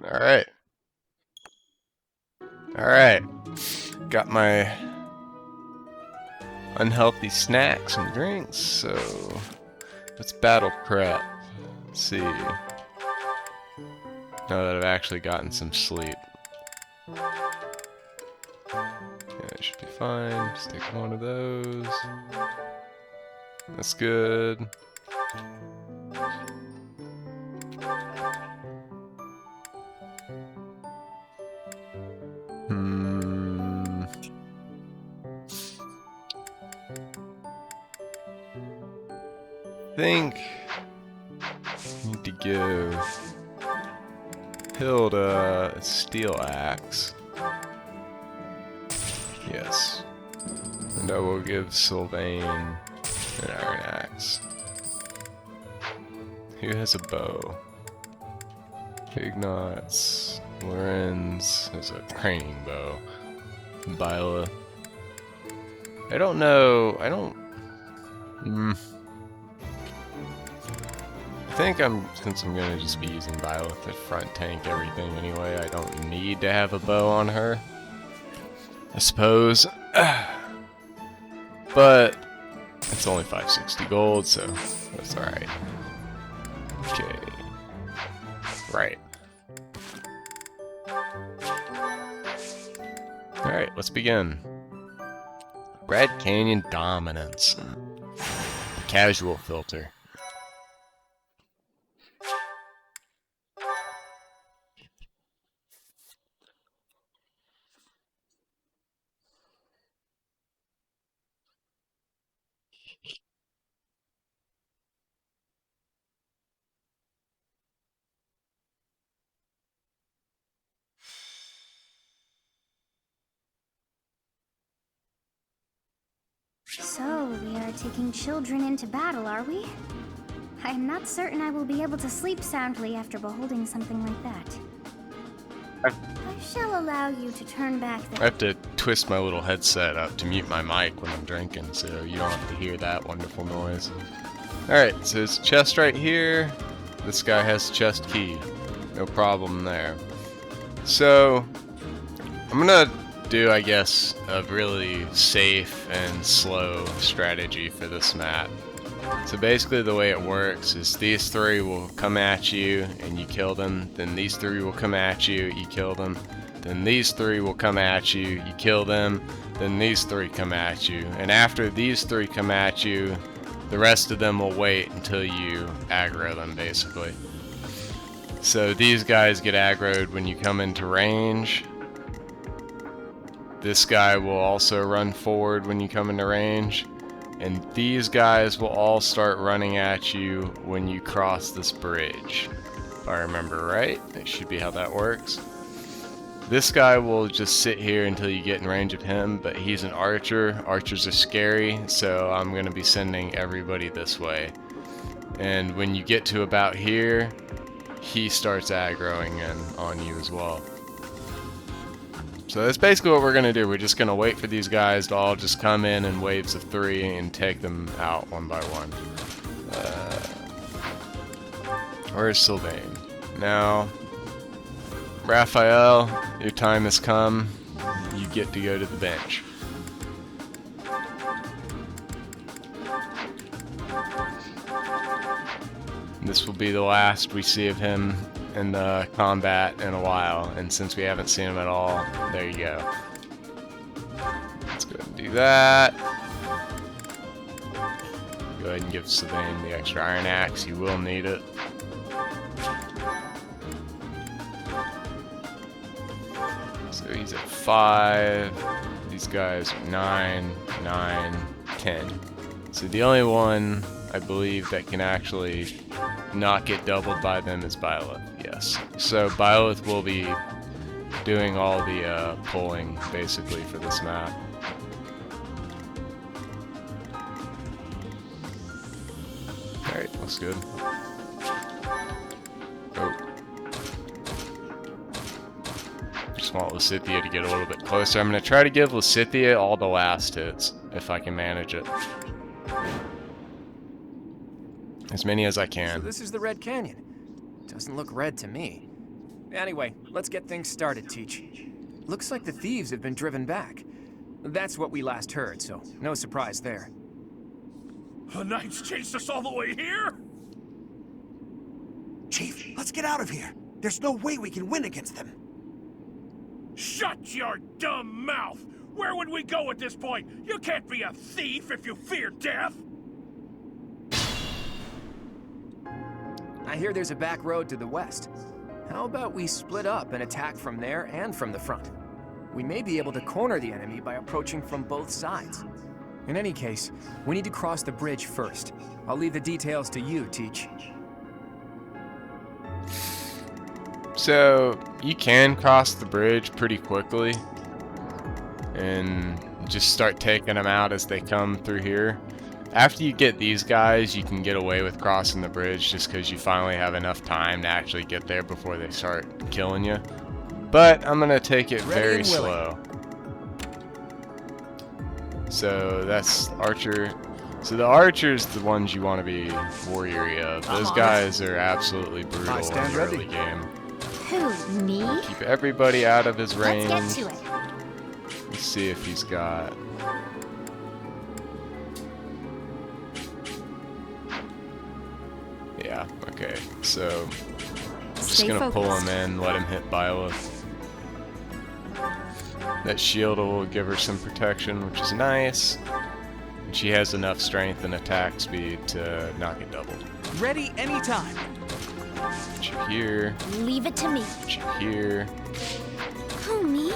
Alright. Alright. Got my unhealthy snacks and drinks, so let's battle prep. Let's see. Now that I've actually gotten some sleep. Yeah, it should be fine. Just take one of those. That's good. I think I need to give Hilda a steel axe. Yes. And I will give Sylvain an iron axe. Who has a bow? Ignatz. Lorenz has a craning bow. Bila. I don't know. I don't. I think since I'm gonna just be using Violet to front tank everything anyway, I don't need to have a bow on her. I suppose. But it's only 560 gold, so that's alright. Okay. Right. Alright, let's begin. Red Canyon Dominance. The casual filter. So, we are taking children into battle, are we? I'm not certain I will be able to sleep soundly after beholding something like that. I shall allow you to turn back the— I have to twist my little headset up to mute my mic when I'm drinking, so you don't have to hear that wonderful noise. Alright, so there's a chest right here. This guy has a chest key. No problem there. So, I'm gonna do, I guess, a really safe and slow strategy for this map. So basically the way it works is these three will come at you and you kill them, then these three will come at you, you kill them, then these three will come at you, you kill them, then these three come at you, and after these three come at you, the rest of them will wait until you aggro them, basically. So these guys get aggroed when you come into range. This guy will also run forward when you come into range. And these guys will all start running at you when you cross this bridge. If I remember right, that should be how that works. This guy will just sit here until you get in range of him, but he's an archer. Archers are scary, so I'm going to be sending everybody this way. And when you get to about here, he starts aggroing in on you as well. So that's basically what we're going to do. We're just going to wait for these guys to all just come in waves of 3 and take them out one by one. Where's Sylvain? Now, Raphael, your time has come. You get to go to the bench. This will be the last we see of him in the combat in a while, and since we haven't seen him at all, there you go. Let's go ahead and do that. Go ahead and give Sylvain the extra iron axe. You will need it. So he's at 5. These guys are 9, 9, 10. So the only one I believe that can actually not get doubled by them is Byleth, yes. So Byleth will be doing all the pulling basically for this map. Alright, looks good. Oh. Just want Lysithea to get a little bit closer. I'm going to try to give Lysithea all the last hits, if I can manage it. As many as I can. So this is the Red Canyon. Doesn't look red to me. Anyway, let's get things started, Teach. Looks like the thieves have been driven back. That's what we last heard, so no surprise there. The Knights chased us all the way here? Chief, let's get out of here. There's no way we can win against them. Shut your dumb mouth! Where would we go at this point? You can't be a thief if you fear death! I hear there's a back road to the west. How about we split up and attack from there and from the front? We may be able to corner the enemy by approaching from both sides. In any case, we need to cross the bridge first. I'll leave the details to you, Teach. So, you can cross the bridge pretty quickly and just start taking them out as they come through here. After you get these guys, you can get away with crossing the bridge just because you finally have enough time to actually get there before they start killing you. But I'm going to take it very slow. So that's Archer. So the Archer's the ones you want to be warrior of. Those guys are absolutely brutal in the early game. Who, me? Keep everybody out of his range. Let's get to it. Let's see if he's got... Yeah, okay. So, I'm just gonna pull him in, let him hit Byleth. That shield will give her some protection, which is nice. And she has enough strength and attack speed to not get doubled. Ready anytime. Put you here. Leave it to me. Put you here. Who, me?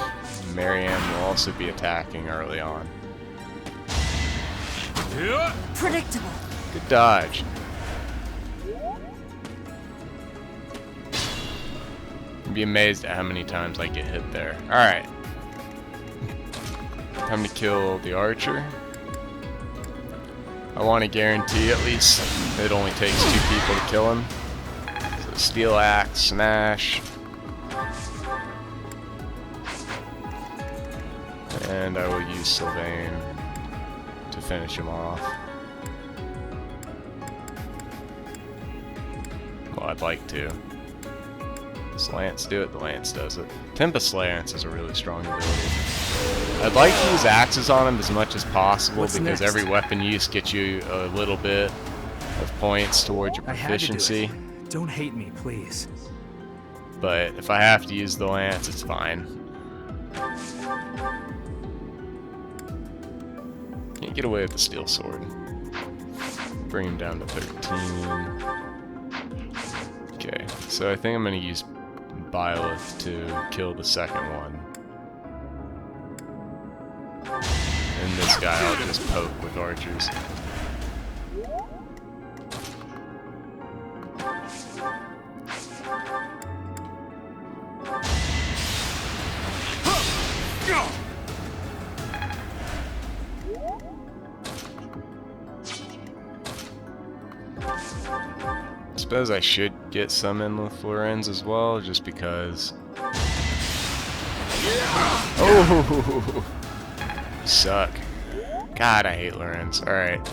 Marianne will also be attacking early on. Predictable. Good dodge. You'd be amazed at how many times I get hit there. Alright. Time to kill the Archer. I want to guarantee at least it only takes 2 people to kill him. So Steel Axe, Smash. And I will use Sylvain to finish him off. Well, I'd like to. Does Lance do it? The Lance does it. Tempest Lance is a really strong ability. I'd like to use axes on him as much as possible because every weapon use gets you a little bit of points towards your proficiency. Don't hate me, please. But if I have to use the Lance, it's fine. Can't get away with the Steel Sword. Bring him down to 13. Okay, so I think I'm going to use Byleth to kill the second one. And this guy I'll just poke with archers. I suppose I should get some in with Florenz as well, just because. Oh! Suck. God, I hate Lorenz. Alright.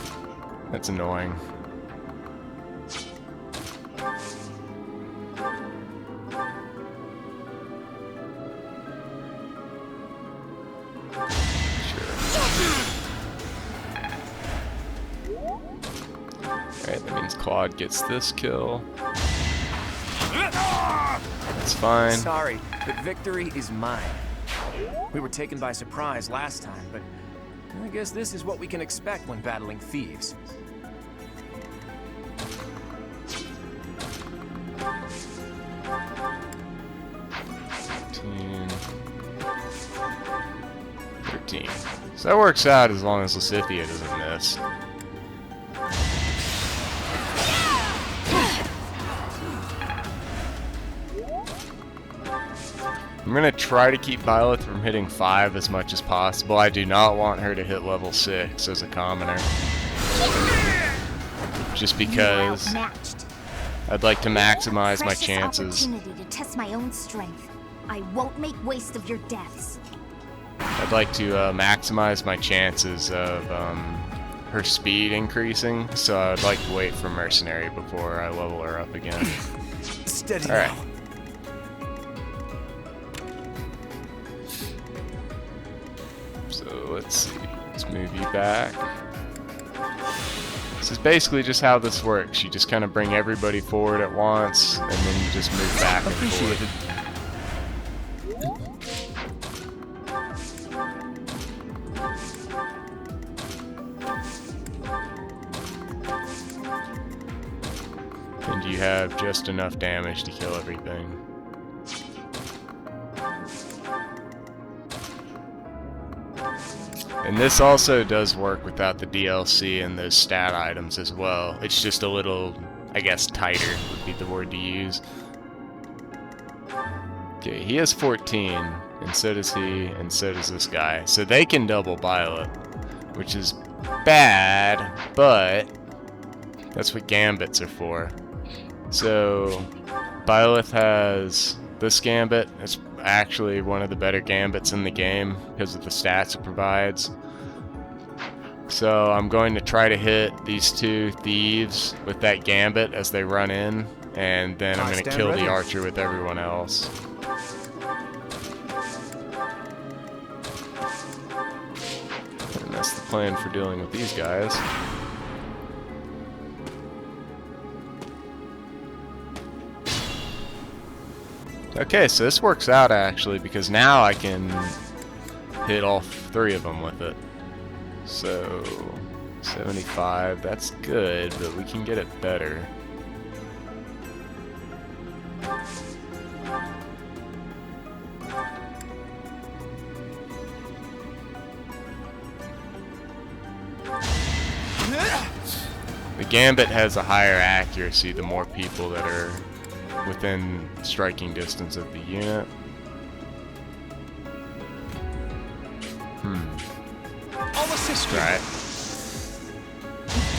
That's annoying. Alright, that means Claude gets this kill. That's fine. Sorry, but victory is mine. We were taken by surprise last time, but I guess this is what we can expect when battling thieves. $13. So that works out as long as Lysithea doesn't miss. I'm going to try to keep Byleth from hitting 5 as much as possible. I do not want her to hit level 6 as a commoner. Just because I'd like to maximize my chances. Opportunity to test my own strength. I won't make waste of your deaths. I'd like to maximize my chances of her speed increasing, so I'd like to wait for Mercenary before I level her up again. Steady Alright. now. So let's see. Let's move you back. This is basically just how this works. You just kind of bring everybody forward at once, and then you just move back and forth. And you have just enough damage to kill everything. And this also does work without the DLC and those stat items as well. It's just a little, I guess, tighter would be the word to use. Okay, he has 14, and so does he, and so does this guy. So they can double Byleth, which is bad, but that's what gambits are for. So Byleth has this gambit. It's actually one of the better gambits in the game because of the stats it provides. So I'm going to try to hit these two thieves with that gambit as they run in, and then I'm going to kill the archer with everyone else. And that's the plan for dealing with these guys. Okay, so this works out actually, because now I can hit all three of them with it. So 75, that's good, but we can get it better. The gambit has a higher accuracy the more people that are within striking distance of the unit. Right.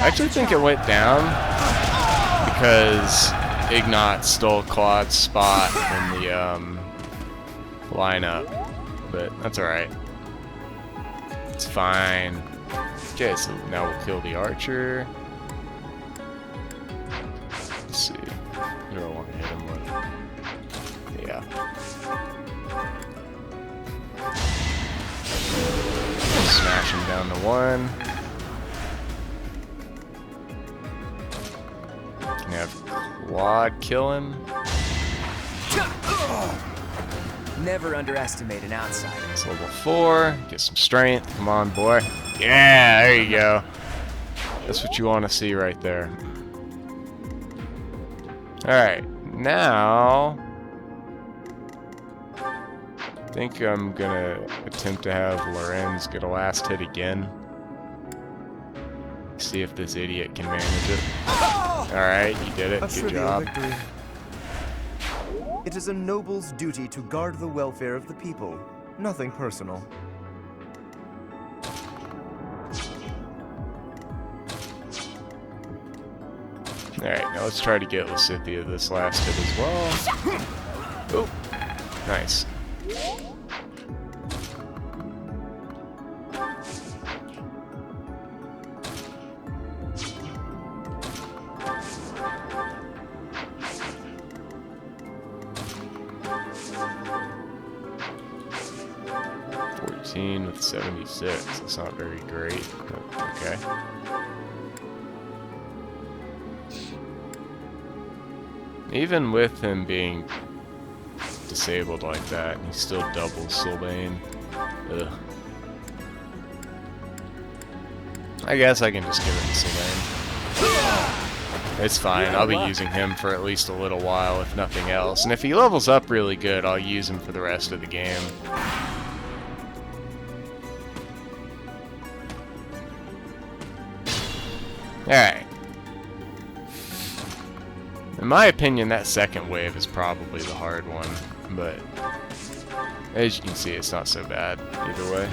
I actually think it went down because Ignat stole Claude's spot in the lineup, but that's alright. It's fine. Okay, so now we'll kill the archer. Let's see. What do I want to hit him with? Yeah. Smash him down to 1. Can have Claude kill him. Never underestimate an outsider. It's level 4. Get some strength. Come on, boy. Yeah, there you go. That's what you want to see right there. Alright, now I think I'm gonna attempt to have Lorenz get a last hit again. See if this idiot can manage it. Alright, you did it. Good job. Victory. It is a noble's duty to guard the welfare of the people. Nothing personal. Alright, now let's try to get Lysithea this last hit as well. Oh, nice. With 76. That's not very great, but okay. Even with him being disabled like that, he still doubles Sylvain. Ugh. I guess I can just give it to Sylvain. It's fine, I'll be using him for at least a little while, if nothing else. And if he levels up really good, I'll use him for the rest of the game. Alright. In my opinion, that second wave is probably the hard one, but as you can see, it's not so bad either way.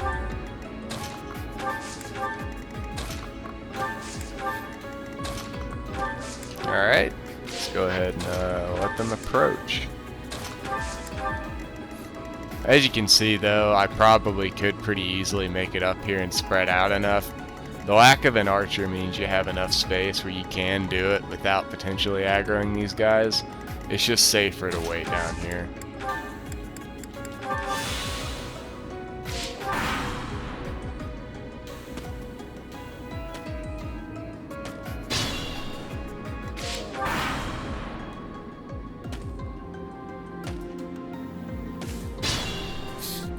Alright, let's go ahead and let them approach. As you can see though, I probably could pretty easily make it up here and spread out enough. The lack of an archer means you have enough space where you can do it without potentially aggroing these guys. It's just safer to wait down here.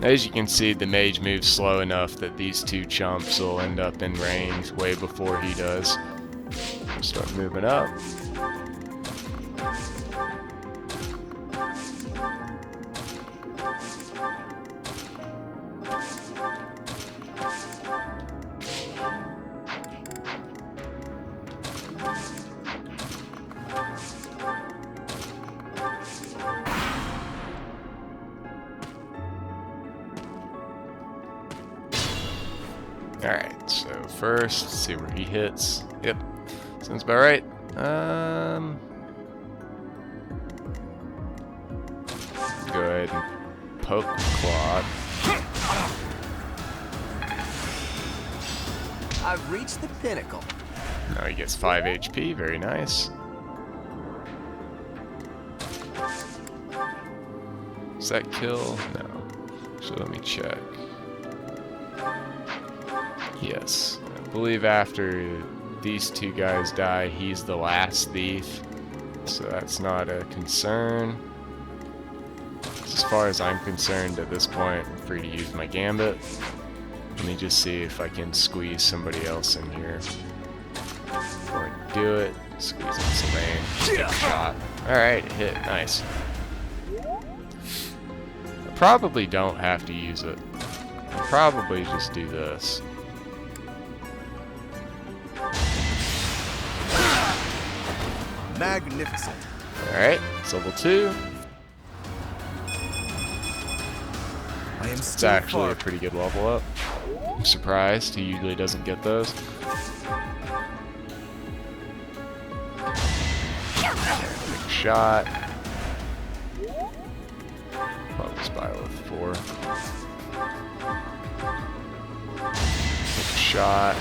As you can see, the mage moves slow enough that these two chumps will end up in range way before he does. Start moving up. Alright, so first, let's see where he hits. Yep, sounds about right. Go ahead and poke Claude. I've reached the pinnacle. Now he gets 5 HP, very nice. Does that kill? No. So let me check. Yes. I believe after these two guys die, he's the last thief. So that's not a concern. As far as I'm concerned at this point, I'm free to use my gambit. Let me just see if I can squeeze somebody else in here. Before I do it, squeeze in Selene. Take a shot. Alright, it hit. Nice. I probably don't have to use it. I'll probably just do this. Magnificent. Alright, it's level 2. I am It's still actually far. a pretty good level up. I'm surprised, he usually doesn't get those. Big shot. Level spiral with 4. Big shot.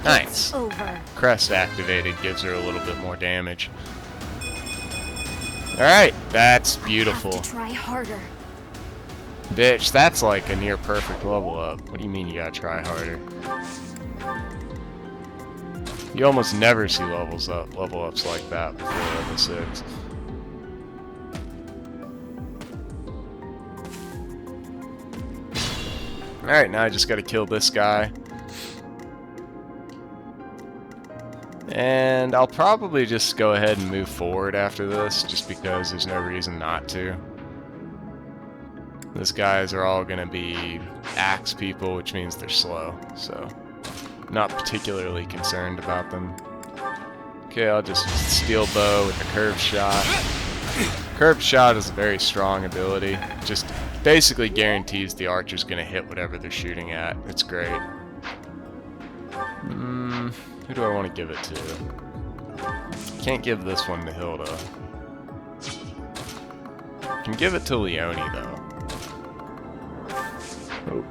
Nice. Over. Crest activated gives her a little bit more damage. Alright, that's beautiful. Have to try harder. Bitch, that's like a near perfect level up. What do you mean you gotta try harder? You almost never see level ups like that before level 6. Alright, now I just gotta kill this guy. And I'll probably just go ahead and move forward after this, just because there's no reason not to. These guys are all going to be axe people, which means they're slow, so not particularly concerned about them. Okay, I'll just use the steel bow with the curved shot. Curved shot is a very strong ability. Just basically guarantees the archer's going to hit whatever they're shooting at. It's great. Who do I want to give it to? Can't give this one to Hilda. Can give it to Leone, though. Oh.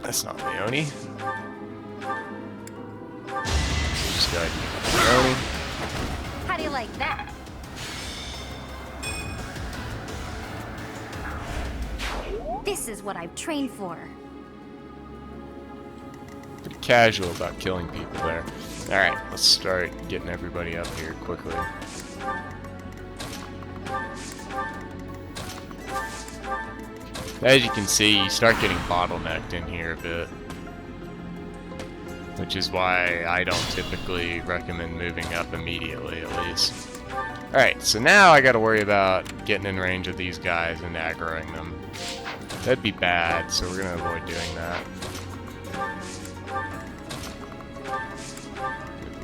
That's not Leone. Just gotta give it to Leone. How do you like that? This is what I've trained for. Pretty casual about killing people there. Alright, let's start getting everybody up here quickly. As you can see, you start getting bottlenecked in here a bit. Which is why I don't typically recommend moving up immediately, at least. Alright, so now I gotta worry about getting in range of these guys and aggroing them. That'd be bad, so we're gonna avoid doing that.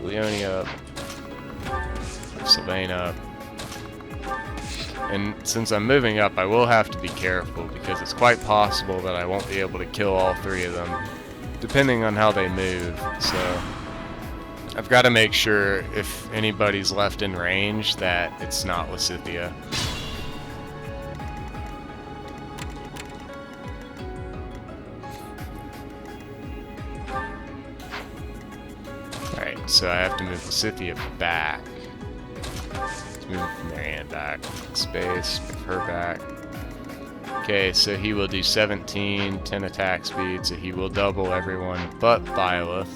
Leone up. Sylvain up. And since I'm moving up, I will have to be careful because it's quite possible that I won't be able to kill all 3 of them, depending on how they move. So I've got to make sure if anybody's left in range that it's not Lysithea. Alright, so I have to move Lysithea back. Let's move Marianne back. Space, move her back. Okay, so he will do 17, 10 attack speed, so he will double everyone but Byleth.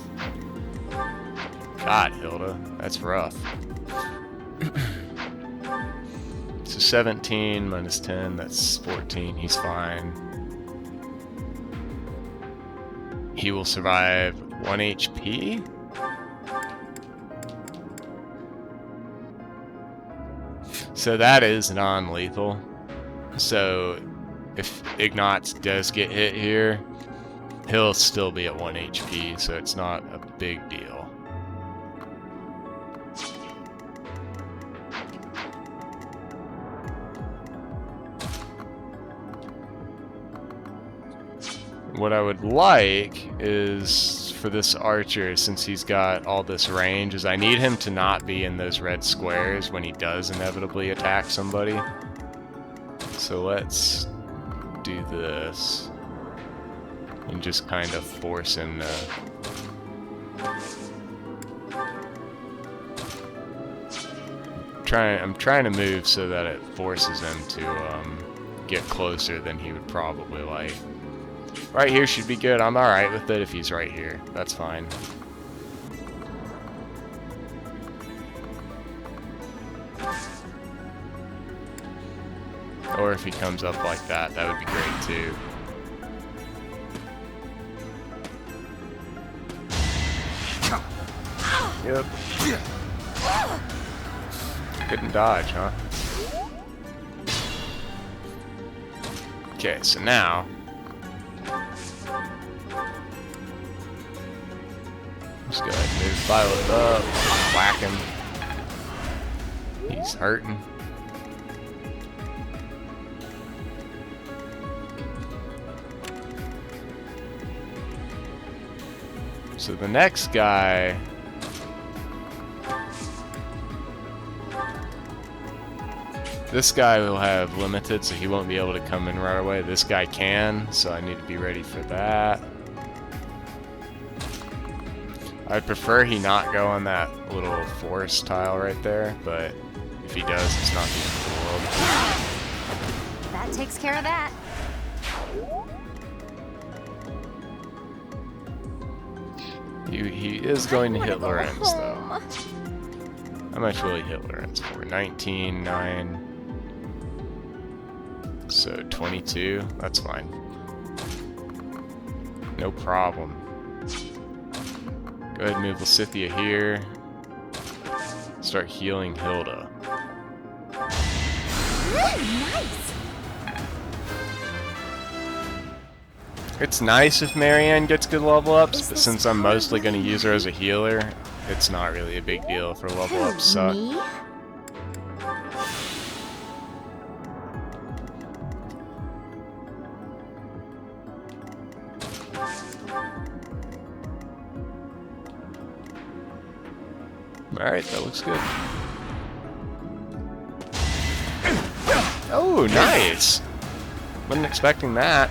God, Hilda, that's rough. So 17 minus 10, that's 14. He's fine. He will survive 1 HP. So that is non-lethal. So if Ignatz does get hit here, he'll still be at 1 HP, so it's not a big deal. What I would like is for this archer, since he's got all this range, is I need him to not be in those red squares when he does inevitably attack somebody. So let's do this and just kind of force him to... I'm trying to move so that it forces him to get closer than he would probably like. Right here should be good. I'm alright with it if he's right here. That's fine. Or if he comes up like that, that would be great too. Yep. Couldn't dodge, huh? Okay, so now... Just go ahead and move Violet up, whack him. He's hurting. So the next guy... This guy will have limited, so he won't be able to come in right away. This guy can, so I need to be ready for that. I'd prefer he not go on that little forest tile right there, but if he does, it's not the end of the world. That takes care of that. He is going to hit Lorenz, though. How much will he hit Lorenz for? 19, 9... So 22, that's fine. No problem. Go ahead and move Lysithea here. Start healing Hilda. Nice. It's nice if Marianne gets good level ups, but since I'm mostly going to use her as a healer, it's not really a big deal if her level ups suck. Me? Alright, that looks good. Oh, nice! Wasn't expecting that.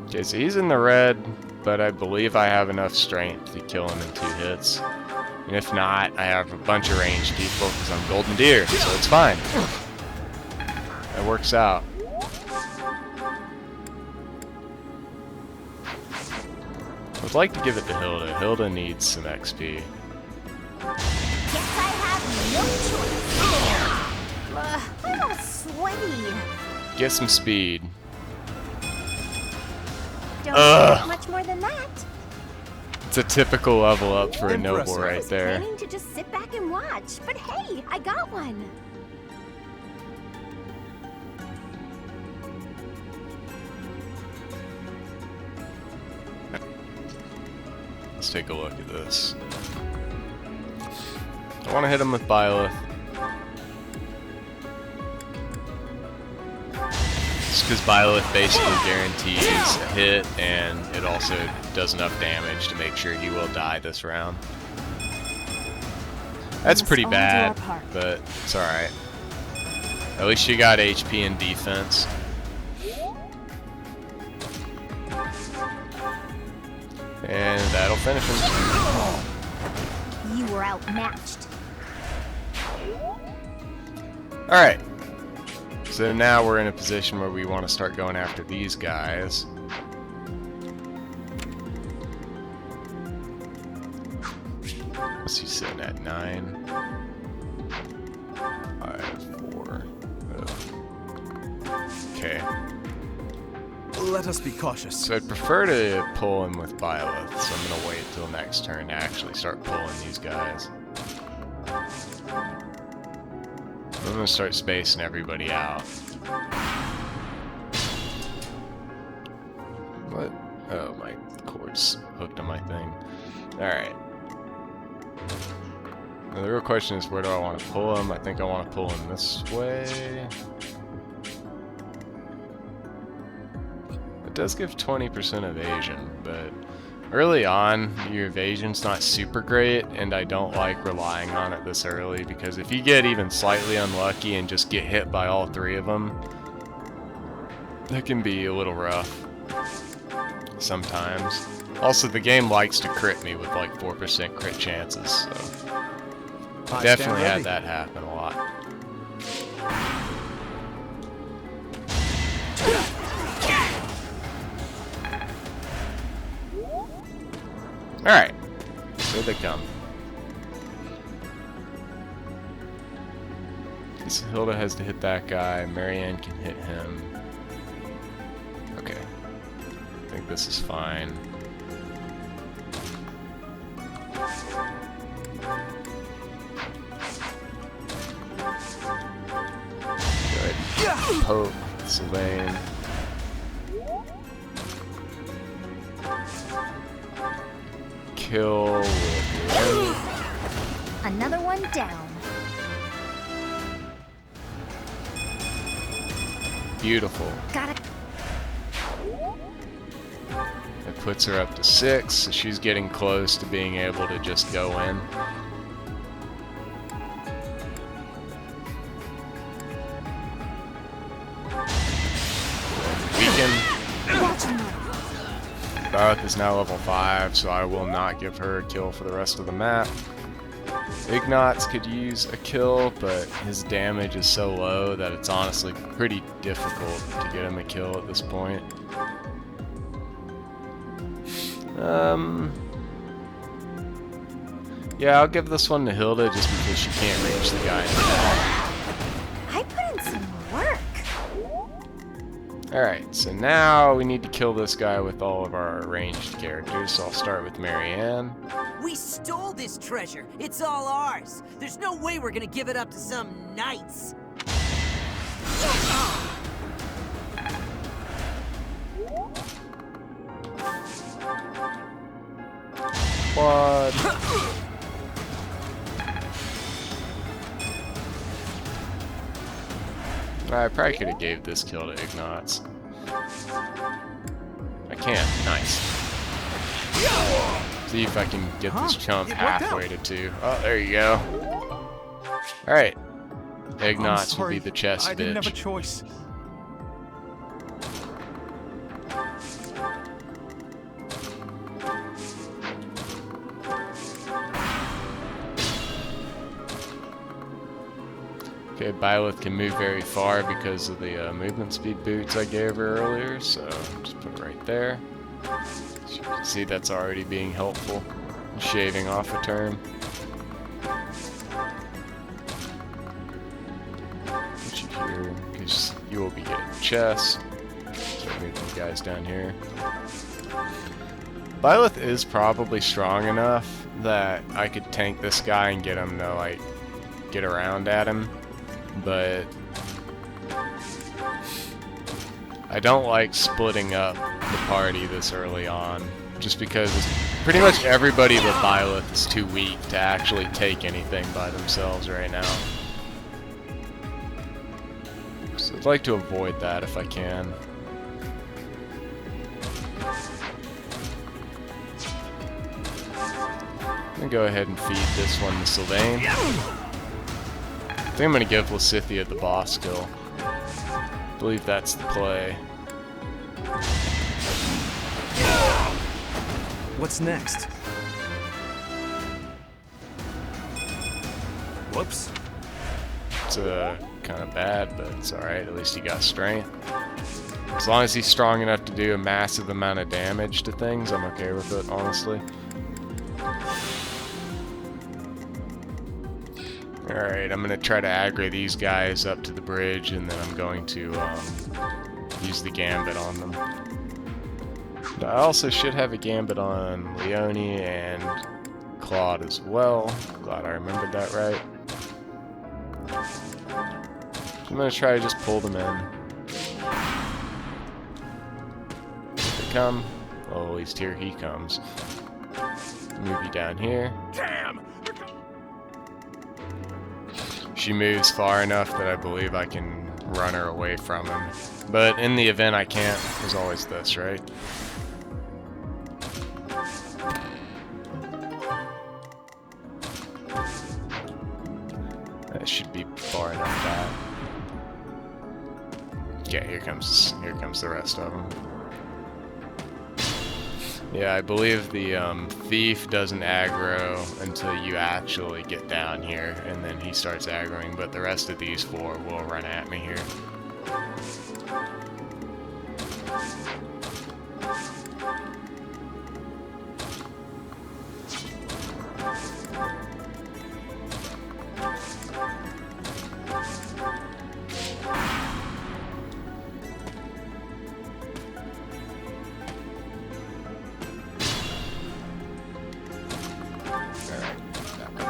Okay, so he's in the red, but I believe I have enough strength to kill him in 2 hits. And if not, I have a bunch of ranged people because I'm Golden Deer, so it's fine. That works out. I'd like to give it to Hilda. Hilda needs some XP. Guess I have no choice. I'm all sweaty. Get some speed. Don't expect much more than that. It's a typical level up for a Impressive. noble I right was there. planning to just sit back and watch, but hey, I got one. Let's take a look at this. I want to hit him with Byleth. Just because Byleth basically guarantees a hit, and it also does enough damage to make sure he will die this round. That's pretty bad, but it's alright. At least you got HP and defense. And that'll finish him. You were outmatched. Alright. So now we're in a position where we want to start going after these guys. What's he sitting at? 9, 5, 4. Okay. Let us be cautious. So I'd prefer to pull him with Byleth, so I'm gonna wait till next turn to actually start pulling these guys. I'm gonna start spacing everybody out. What? Oh, my cord's hooked on my thing. Alright. Now the real question is, where do I want to pull him? I think I want to pull him this way. It does give 20% evasion, but early on, your evasion's not super great, and I don't like relying on it this early, because if you get even slightly unlucky and just get hit by all 3 of them, that can be a little rough sometimes. Also, the game likes to crit me with like 4% crit chances, so definitely had that happen a lot. Alright, here they come. So Hilda has to hit that guy, Marianne can hit him. Okay, I think this is fine. Good. Poke, Sylvain. Kill with Another one down. beautiful. Got it. It puts her up to 6, so she's getting close to being able to just go in. Weaken. Beth is now level 5, so I will not give her a kill for the rest of the map. Ignatz could use a kill, but his damage is so low that it's honestly pretty difficult to get him a kill at this point. Yeah, I'll give this one to Hilda just because she can't reach the guy in the back. I put in some work. Alright, so now we need to kill this guy with all of our ranged characters, so I'll start with Marianne. We stole this treasure. It's all ours. There's no way we're gonna give it up to some knights. Quad. I probably could have gave this kill to Ignatz. I can. Nice. See if I can get this chump halfway to 2. Oh, there you go. Alright. Ignatz will be the chest bitch. I didn't have a choice. Okay, Byleth can move very far because of the movement speed boots I gave her earlier, so just put it right there. As you can see, that's already being helpful. Shaving off a turn. Put you here, because you will be getting chest. Start moving you guys down here. Byleth is probably strong enough that I could tank this guy and get him to, like, get around at him. But I don't like splitting up the party this early on, just because pretty much everybody but Byleth is too weak to actually take anything by themselves right now. So I'd like to avoid that if I can. I'm gonna go ahead and feed this one to Sylvain. I think I'm going to give Lysithea the boss kill. I believe that's the play. What's next? Whoops. It's kind of bad, but it's alright. At least he got strength. As long as he's strong enough to do a massive amount of damage to things, I'm okay with it, honestly. Alright, I'm gonna try to aggro these guys up to the bridge, and then I'm going to use the gambit on them. But I also should have a gambit on Leone and Claude as well. Glad I remembered that right. I'm gonna try to just pull them in. Here they come. Well, at least here he comes. Move you down here. Damn! She moves far enough that I believe I can run her away from him. But in the event I can't, there's always this, right? That should be far enough back. Yeah, here comes the rest of them. Yeah, I believe the thief doesn't aggro until you actually get down here, and then he starts aggroing, but the rest of these four will run at me here.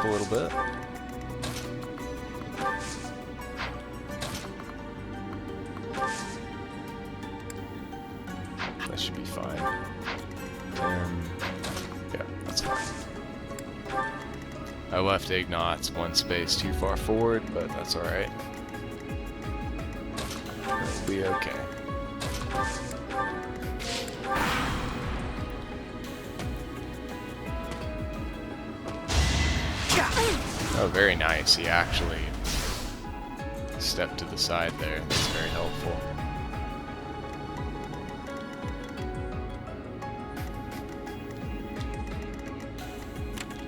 A little bit. That should be fine. Yeah, that's fine. I left Ignatz one space too far forward, but that's alright. It'll be okay. Oh, very nice. He actually stepped to the side there. That's very helpful.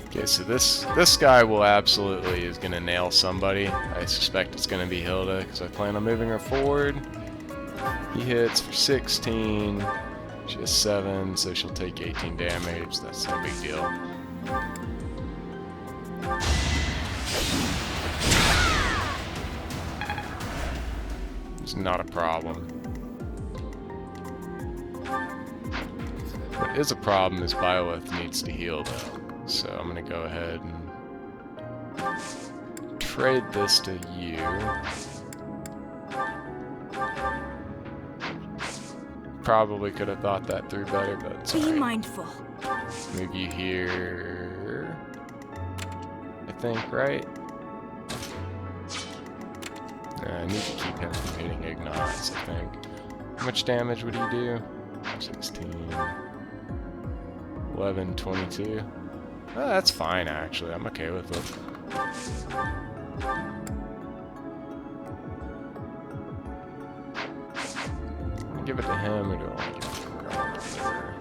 Okay, so this guy will absolutely is going to nail somebody. I suspect it's going to be Hilda because I plan on moving her forward. He hits for 16. She has 7, so she'll take 18 damage. That's no big deal. It's not a problem. What is a problem is Byleth needs to heal though. So I'm gonna go ahead and trade this to you. Probably could have thought that through better, but it's Be alright. mindful. Move you here, I think, right? I need to keep him from hitting Ignatz, I think. How much damage would he do? 16, 11, 22. Oh, that's fine, actually. I'm okay with it. Give it to him, or do I want to give it to her?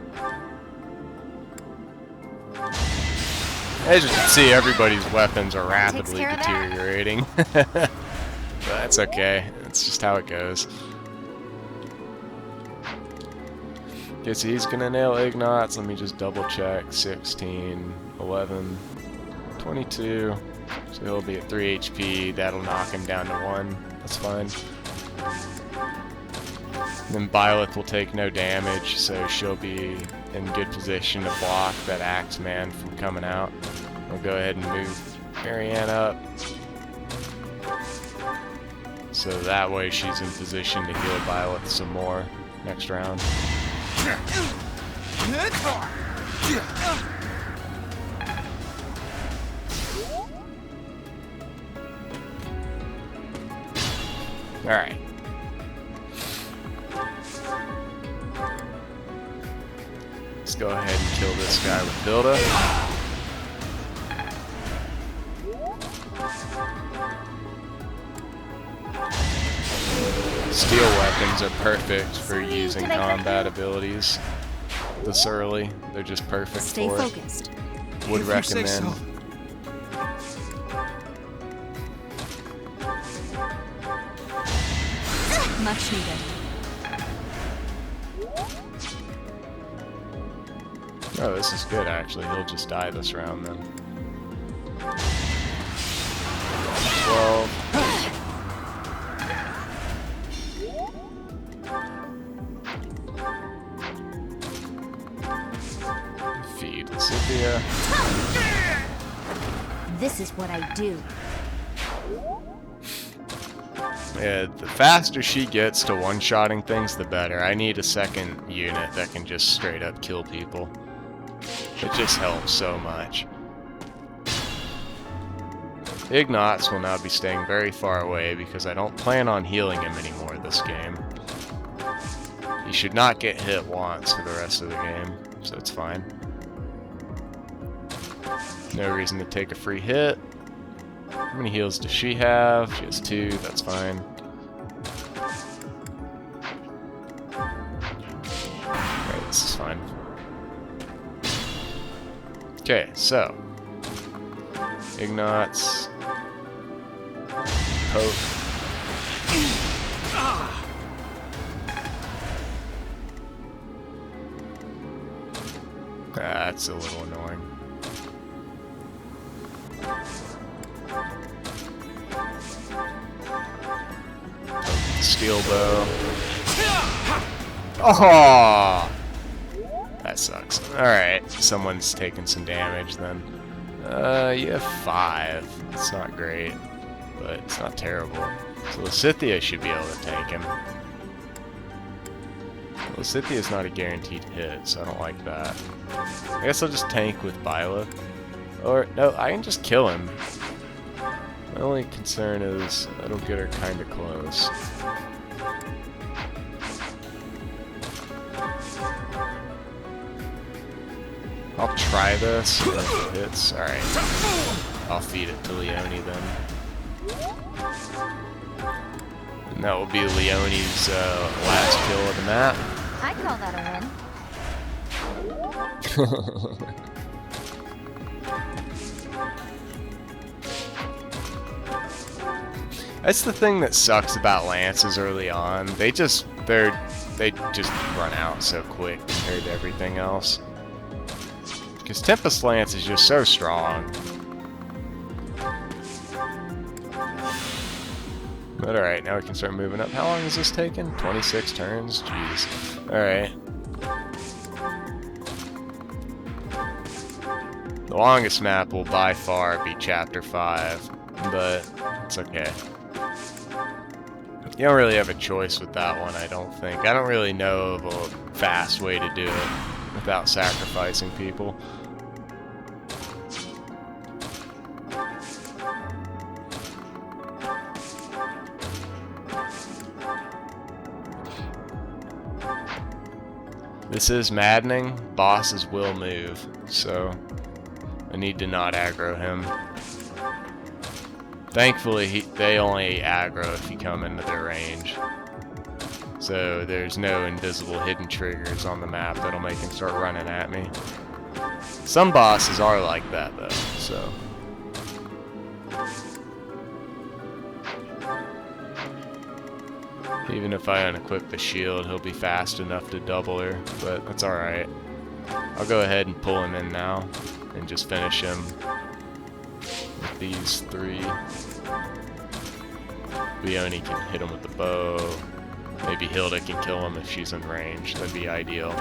As you can see, everybody's weapons are rapidly deteriorating. But that's okay. That's just how it goes. Okay, so he's gonna nail Ignatz. Let me just double check. 16, 11, 22. So he'll be at 3 HP. That'll knock him down to 1. That's fine. And then Byleth will take no damage, so she'll be in good position to block that Axeman from coming out. I'll go ahead and move Marianne up. So that way she's in position to heal Byleth some more next round. Alright. Let's go ahead and kill this guy with Hilda. Steel weapons are perfect for using combat abilities this early. They're just perfect Stay for focused. it. Would recommend. Much needed. Oh, this is good actually. He'll just die this round then. 12. Feed Cynthia. This is what I do. Yeah, the faster she gets to one-shotting things, the better. I need a second unit that can just straight up kill people. It just helps so much. Ignatz will now be staying very far away because I don't plan on healing him anymore this game. He should not get hit once for the rest of the game, so it's fine. No reason to take a free hit. How many heals does she have? She has 2, that's fine. Alright, this is fine. Okay, so Ignatz, poke. That's a little annoying. Steel bow. Oh, that sucks. Alright, someone's taking some damage then. You have 5. It's not great, but it's not terrible. So Lysithea should be able to tank him. Lysithia's not a guaranteed hit, so I don't like that. I guess I'll just tank with Byla. Or, no, I can just kill him. My only concern is I don't get her kinda close. I'll try this, and if it hits, alright. I'll feed it to Leone then. And that will be Leone's last kill of the map. I call that a win. That's the thing that sucks about lances early on. They just run out so quick compared to everything else. Because Tempest Lance is just so strong. But alright, now we can start moving up. How long is this taking? 26 turns? Jeez. Alright. The longest map will by far be Chapter 5, but it's okay. You don't really have a choice with that one, I don't think. I don't really know of a fast way to do it without sacrificing people. This is maddening. Bosses will move, so I need to not aggro him. Thankfully, they only aggro if you come into their range. So there's no invisible hidden triggers on the map that'll make him start running at me. Some bosses are like that though, so. Even if I unequip the shield, he'll be fast enough to double her, but that's alright. I'll go ahead and pull him in now and just finish him with these 3. Leone can hit him with the bow. Maybe Hilda can kill him if she's in range. That'd be ideal.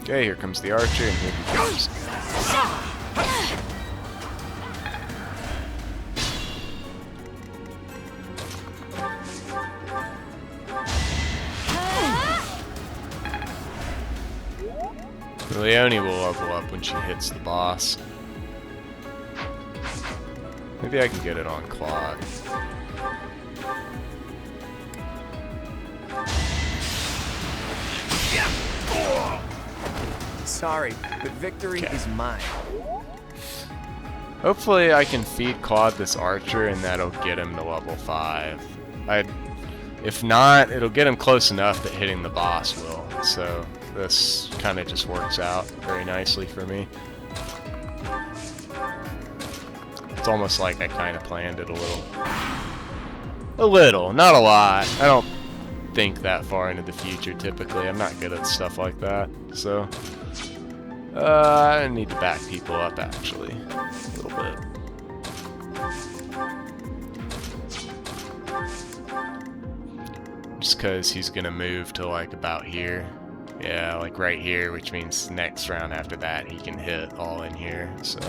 Okay, here comes the archer, and here he comes. Leone will level up when she hits the boss. Maybe I can get it on Claude. Sorry, but victory is mine. Hopefully I can feed Claude this archer and that'll get him to level 5. If not, it'll get him close enough that hitting the boss will. So this kind of just works out very nicely for me. It's almost like I kind of planned it a little. A little, not a lot. think that far into the future typically. I'm not good at stuff like that. So, I need to back people up actually a little bit. Just because he's gonna move to like about here. Yeah, like right here, which means next round after that he can hit all in here, so.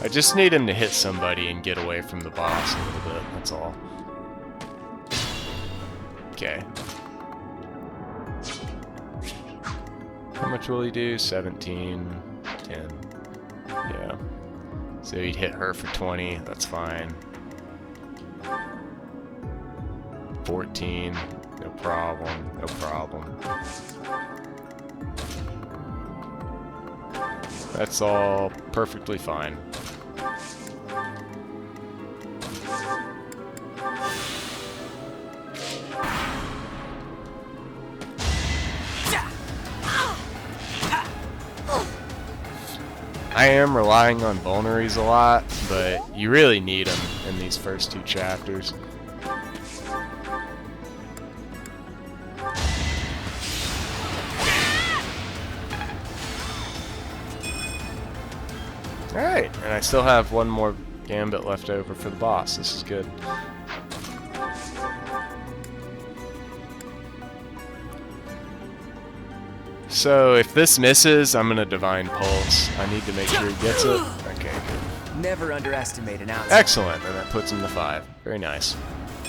I just need him to hit somebody and get away from the boss a little bit, that's all. Okay. How much will he do? 17, 10. Yeah. So he'd hit her for 20, that's fine. 14, no problem, no problem. That's all perfectly fine. I am relying on vulneries a lot, but you really need them in these first 2 chapters. Alright, and I still have one more gambit left over for the boss. This is good. So if this misses, I'm gonna Divine Pulse. I need to make sure he gets it. Okay, good. Never underestimate an outsider. Excellent, and that puts him to 5. Very nice.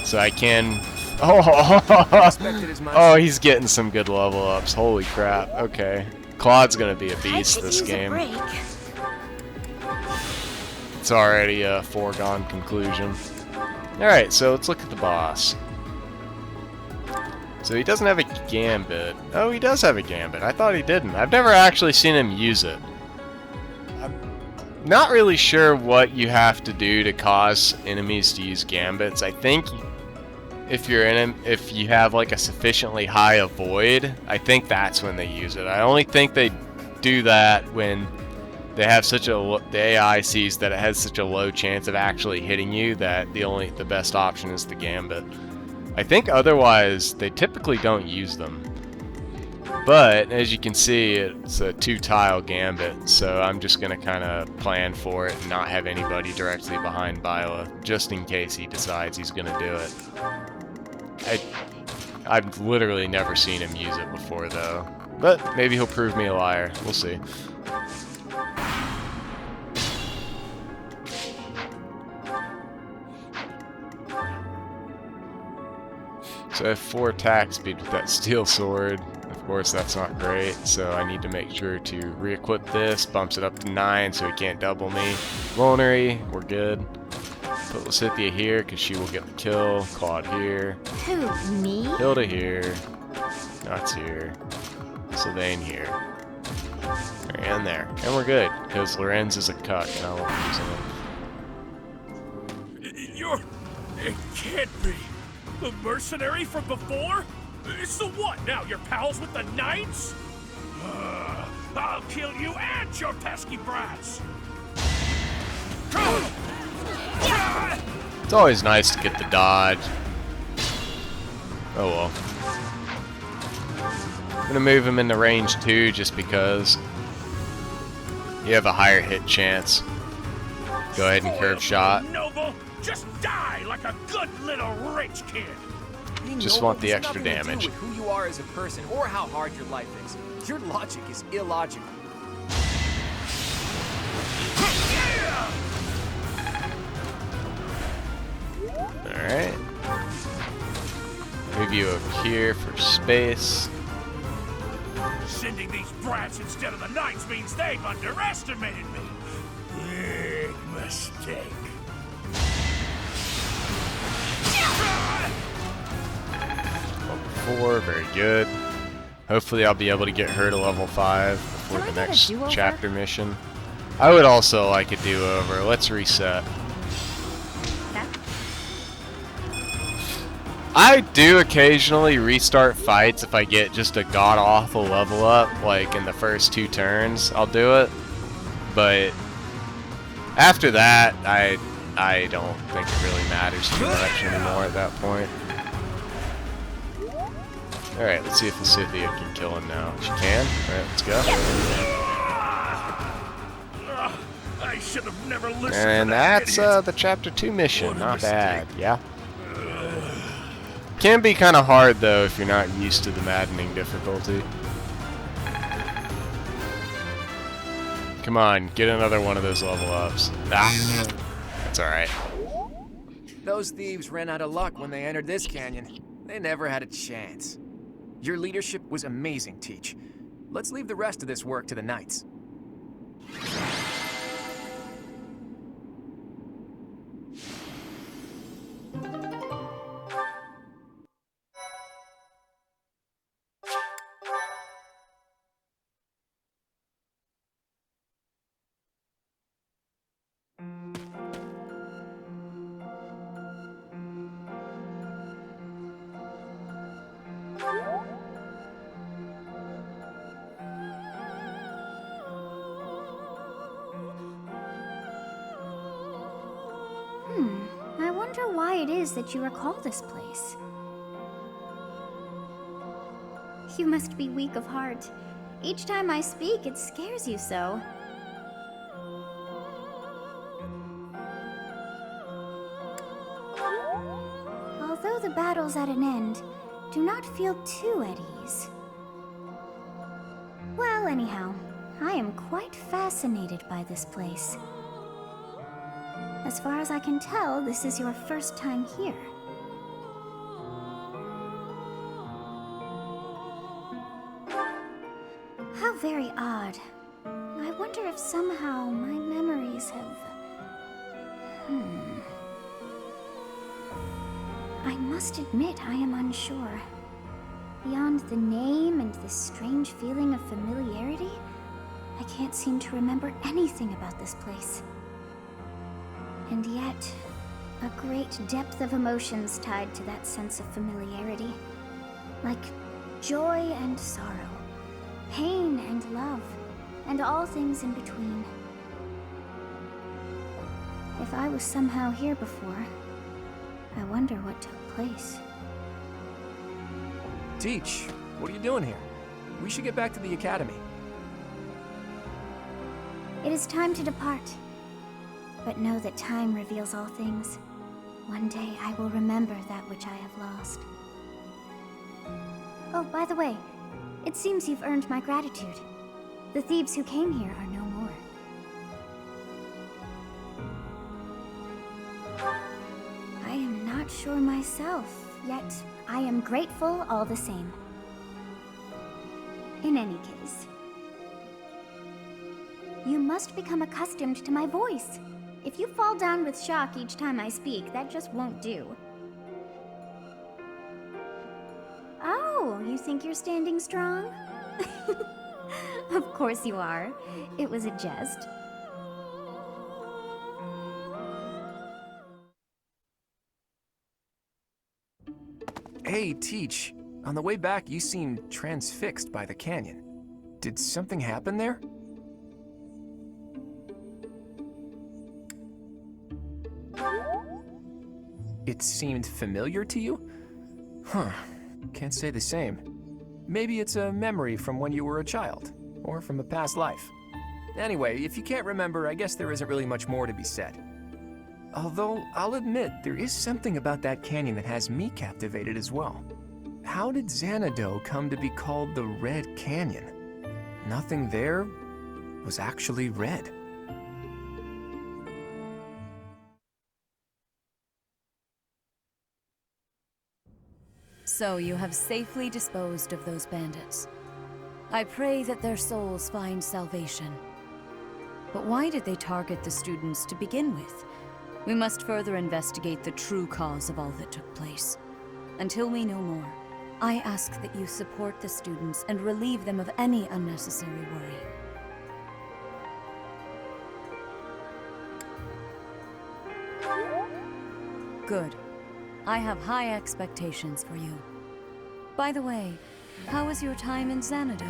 So I can... Oh, he's getting some good level ups. Holy crap. Okay. Claude's gonna be a beast this game. It's already a foregone conclusion. Alright, so let's look at the boss. So he doesn't have a gambit. Oh, he does have a gambit. I thought he didn't. I've never actually seen him use it. I'm not really sure what you have to do to cause enemies to use gambits. I think if you have like a sufficiently high avoid, I think that's when they use it. I only think they do that when they have such a the AI sees that it has such a low chance of actually hitting you that the best option is the gambit. I think otherwise they typically don't use them. But as you can see, it's a 2-tile gambit, so I'm just gonna kind of plan for it and not have anybody directly behind Bila, just in case he decides he's gonna do it. I've literally never seen him use it before though, but maybe he'll prove me a liar. We'll see. So I have 4 attack speed with that steel sword. Of course, that's not great, so I need to make sure to re-equip this. Bumps it up to 9 so he can't double me. Vulnerary, we're good. Put Lysithea here because she will get the kill. Claude here. Who, me? Hilda here. Knots here. Sylvain here. And there. And we're good, because Lorenz is a cuck and I love using him. It can't be. The mercenary from before? So what now, you're pals with the Knights? I'll kill you and your pesky brats! It's always nice to get the dodge. Oh well. I'm gonna move him into range 2 just because you have a higher hit chance. Go ahead and curve shot. Noble, just die like a good little rich kid. Just want the extra damage. With who you are as a person or how hard your life is. Your logic is illogical. Alright. Move you over here for space. Sending these brats instead of the Knights means they've underestimated me. Big mistake. Level 4, very good. Hopefully I'll be able to get her to level 5 before the next chapter mission. I would also like a do-over. Let's reset. I do occasionally restart fights if I get just a god-awful level up, like in the first 2 turns, I'll do it. But after that, I I don't think it really matters too much anymore at that point. Alright, let's see if the Scythia can kill him now. She can? Alright, let's go. I should have never listened And to that that's idiot. the Chapter 2 mission. What a Not bad, mistake. yeah? Can be kind of hard, though, if you're not used to the maddening difficulty. Come on, get another one of those level ups. Ah, that's alright. Those thieves ran out of luck when they entered this canyon. They never had a chance. Your leadership was amazing, Teach. Let's leave the rest of this work to the Knights. I wonder why it is that you recall this place. You must be weak of heart. Each time I speak, it scares you so. Although the battle's at an end, do not feel too at ease. Well, anyhow, I am quite fascinated by this place. As far as I can tell, this is your first time here. How very odd. I wonder if somehow my memories have... I must admit I am unsure. Beyond the name and this strange feeling of familiarity, I can't seem to remember anything about this place. And yet, a great depth of emotions tied to that sense of familiarity. Like joy and sorrow, pain and love, and all things in between. If I was somehow here before, I wonder what took place. Teach, what are you doing here? We should get back to the academy. It is time to depart. But know that time reveals all things. One day I will remember that which I have lost. Oh, by the way, it seems you've earned my gratitude. The thieves who came here are no more. I am not sure myself, yet I am grateful all the same. In any case, you must become accustomed to my voice. If you fall down with shock each time I speak, that just won't do. Oh, you think you're standing strong? Of course you are. It was a jest. Hey, Teach. On the way back, you seemed transfixed by the canyon. Did something happen there? It seemed familiar to you? Huh. Can't say the same. Maybe it's a memory from when you were a child, or from a past life. Anyway, if you can't remember, I guess there isn't really much more to be said. Although, I'll admit, there is something about that canyon that has me captivated as well. How did Xanadu come to be called the Red Canyon? Nothing there was actually red. So you have safely disposed of those bandits. I pray that their souls find salvation. But why did they target the students to begin with? We must further investigate the true cause of all that took place. Until we know more, I ask that you support the students and relieve them of any unnecessary worry. Good. I have high expectations for you. By the way, how was your time in Xanadu?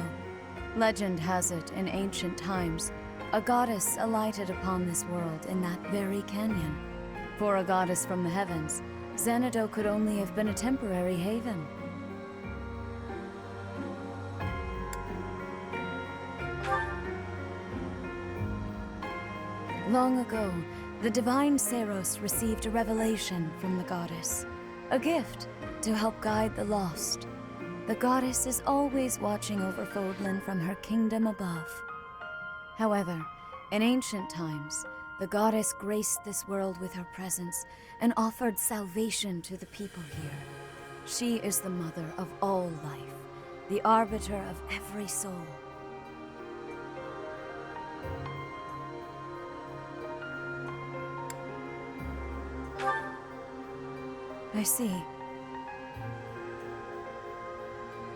Legend has it, in ancient times, a goddess alighted upon this world in that very canyon. For a goddess from the heavens, Xanadu could only have been a temporary haven. Long ago, the divine Seros received a revelation from the goddess, a gift to help guide the lost. The goddess is always watching over Fodlan from her kingdom above. However, in ancient times, the goddess graced this world with her presence and offered salvation to the people here. She is the mother of all life, the arbiter of every soul. I see.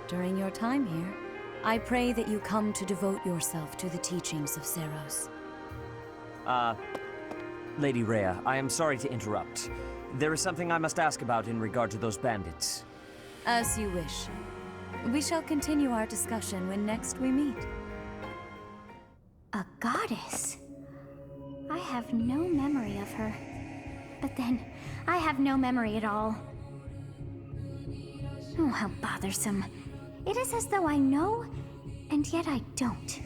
During your time here, I pray that you come to devote yourself to the teachings of Seros. Lady Rhea, I am sorry to interrupt. There is something I must ask about in regard to those bandits. As you wish. We shall continue our discussion when next we meet. A goddess? I have no memory of her. But then, I have no memory at all. Oh, how bothersome. It is as though I know, and yet I don't.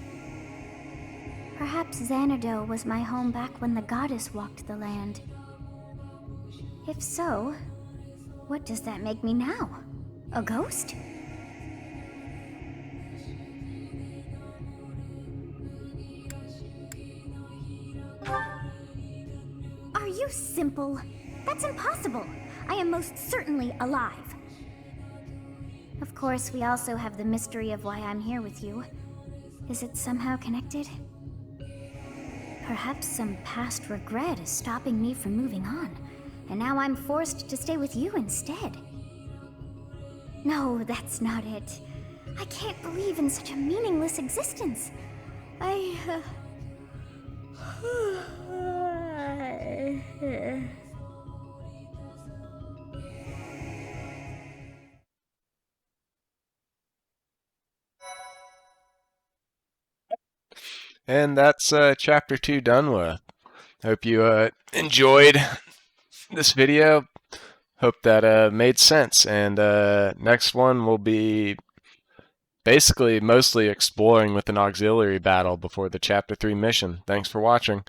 Perhaps Xanadu was my home back when the goddess walked the land. If so, what does that make me now? A ghost? Are you simple? That's impossible. I am most certainly alive. Of course, we also have the mystery of why I'm here with you. Is it somehow connected? Perhaps some past regret is stopping me from moving on, and now I'm forced to stay with you instead. No, that's not it. I can't believe in such a meaningless existence. And that's chapter 2 done with. Hope you enjoyed this video. Hope that made sense. And next one will be basically mostly exploring with an auxiliary battle before the chapter 3 mission. Thanks for watching.